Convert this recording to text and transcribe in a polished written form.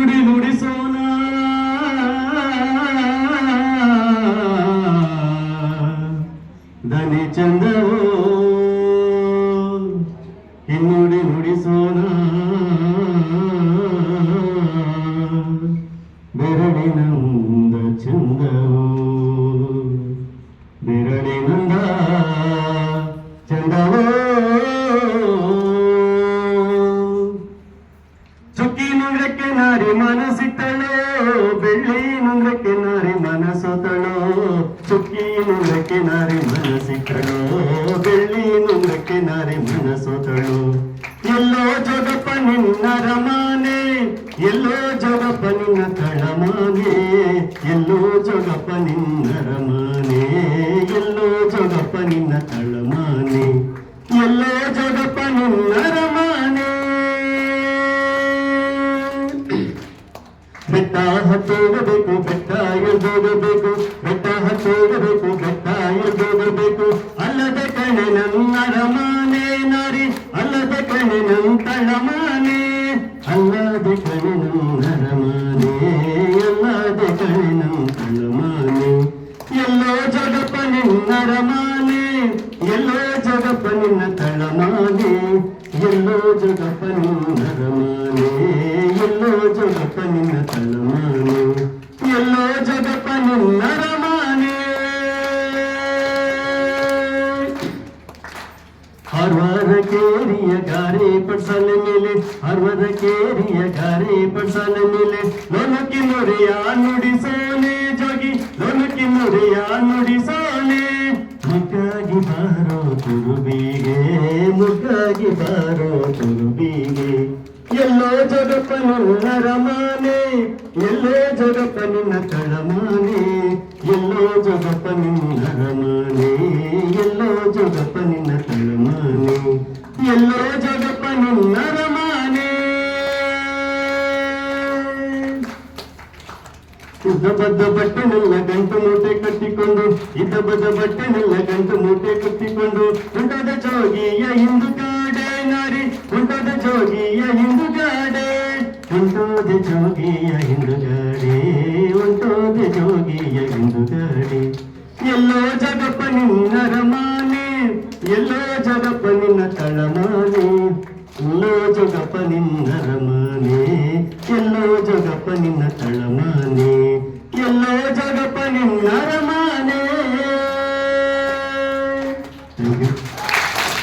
ನುಡಿ ನುಡಿಸೋಣ ದನಿ ಚಂದವೋ ಹಿನ್ನುಡಿ ನುಡಿಸೋಣ ಬೆರಳಿನಂದ ಚಂದವೋ ಬೆರಳಿನಂದ ಚಂದವೋ ಚುಕ್ಕಿ ನುಂಗ್ರಕ್ಕೆ ನಾರಿ ಮನಸ್ಸಿತ್ತಳೋ ಬೆಳ್ಳಿ ನುಂಗ್ರಕ್ಕೆ ನಾರಿ ಮನಸ್ಸೋತಳೋ ಚುಕ್ಕಿ ನುಂಗ್ರಕ್ಕೆ ನಾರಿ ಮನಸ್ಸಿತ್ತಳೋ ಬೆಳ್ಳಿ ನುಂಗ್ರಕ್ಕೆ ನಾರಿ ಮನಸ್ಸೋತಳೋ ಎಲ್ಲೋ ಜೋಗಪ್ಪ ನಿನ್ನ ರಮಾನೆ ಎಲ್ಲೋ ಜೋಗಪ್ಪ ನಿನ್ನ ತಳಮಾನೆ ಎಲ್ಲೋ ಜೋಗಪ್ಪ ನಿನ್ನ ರಮಾನೆ ಎಲ್ಲೋ ಜೋಗಪ್ಪ ನಿನ್ನ ತಳಮಾನೆ ಎಲ್ಲೋ ಜೋಗಪ್ಪ ನಿನ್ನ ರಮಾನೆ ಬೆಟ್ಟ ಹತ್ತೋಗಬೇಕು ಬೆಟ್ಟ ಎದ್ದೋಗಬೇಕು ಬೆಟ್ಟ ಹತ್ತೋಗಬೇಕು ಬೆಟ್ಟ ಎದ್ದೋಗಬೇಕು ಅಲ್ಲದ ಕಣೆ ನನ್ನ ರಮಾನೆ ನಾರಿ ಅಲ್ಲದ ಕಣೆ ನನ್ನ ತಳಮಾನೆ ಅಲ್ಲದ ಕಣೆ ನನ್ನ ರಮಾನೆ ಅಲ್ಲದ ಕಣೆ ನನ್ನ ತಳಮಾನೆ ಎಲ್ಲೋ ಜಗಪ್ಪ ನಿನ್ನ ರಮಾನೆ ಎಲ್ಲೋ ಜಗಪ್ಪ ನಿನ್ನ ತಳಮಾನೆ ಎಲ್ಲೋ ಜಗಪ್ಪ ನಿನ್ನ ರಮಾನೆ ಎಲ್ಲೋ ಜಗಪ್ಪ ನಿನ್ನ ತಳಮಾನೆ ಎಲ್ಲೋ ಜಗಪ್ಪ ನಿನ್ನ ರಮಾನೆ ಹರ್ವರ ಕೇರಿಯ ಗಾರೆ ಪಡ್ಸಲ ಮೇಲೆ ಹರ್ವರ ಕೇರಿಯ ಗಾರೆ ಪಡ್ಸಲ ಮೇಲೆ ಲೋನಕ್ಕೆ ನುಡಿಯ ನುಡಿಸೋನೆ ಜೋಗಿ ಲೋನಕ್ಕೆ ನುಡಿಯ ನುಡಿಸೋನೆ ಮುಗ್ಗಾಗಿ ಬಾರೋ ತುರುಬಿಗೆ ಮುಗ್ಗಾಗಿ ಬಾರೋ ತುರುಬಿಗೆ ಎಲ್ಲೋ ಜಗಪ್ಪ ನಿನ್ನ ರಮಾನೆ ಎಲ್ಲೋ ಜಗಪ್ಪ ನಿನ್ನ ತಳಮಾನೆ ಎಲ್ಲೋ ಜಗಪ್ಪ ನಿನ್ನ ರಮಾನೆ ಎಲ್ಲೋ ಜಗಪ್ಪ ನಿನ್ನ ತಳಮಾನೆ ಎಲ್ಲೋ ಜಗಪ್ಪ ನಿನ್ನ ರಮಾನೆ ಇದ್ದಬದ್ದ ಬಟ್ಟೆನೆಲ್ಲ ಗಂಟು ಮೂಟೆ ಕಟ್ಟಿಕೊಂಡು ಇದ್ದಬದ್ದ ಬಟ್ಟೆನೆಲ್ಲ ಗಂಟು ಮೂಟೆ ಕಟ್ಟಿಕೊಂಡು ಉಂಟಾದ ಜೋಗಿಯ ಹಿಂದುಗಾಡೆ ನಾರಿ ಉಂಟಾದ ಜೋಗಿಯ ಹಿಂದುಗಾಡೆ ಉಂಟೋದೆ ಜೋಗಿಯ ಹಿಂದುಗಾಡೆ ಉಂಟೋದೆ ಜೋಗಿಯ ಹಿಂದುಗಾಡೆ ಎಲ್ಲೋ ಜಗಪ್ಪ ನಿನ್ನ ರಮಾನೆ ಎಲ್ಲೋ ಜಗಪ್ಪ ನಿನ್ನ ತಳಮಾನೆ ಎಲ್ಲೋ ಜಗಪ್ಪ ನಿನ್ನ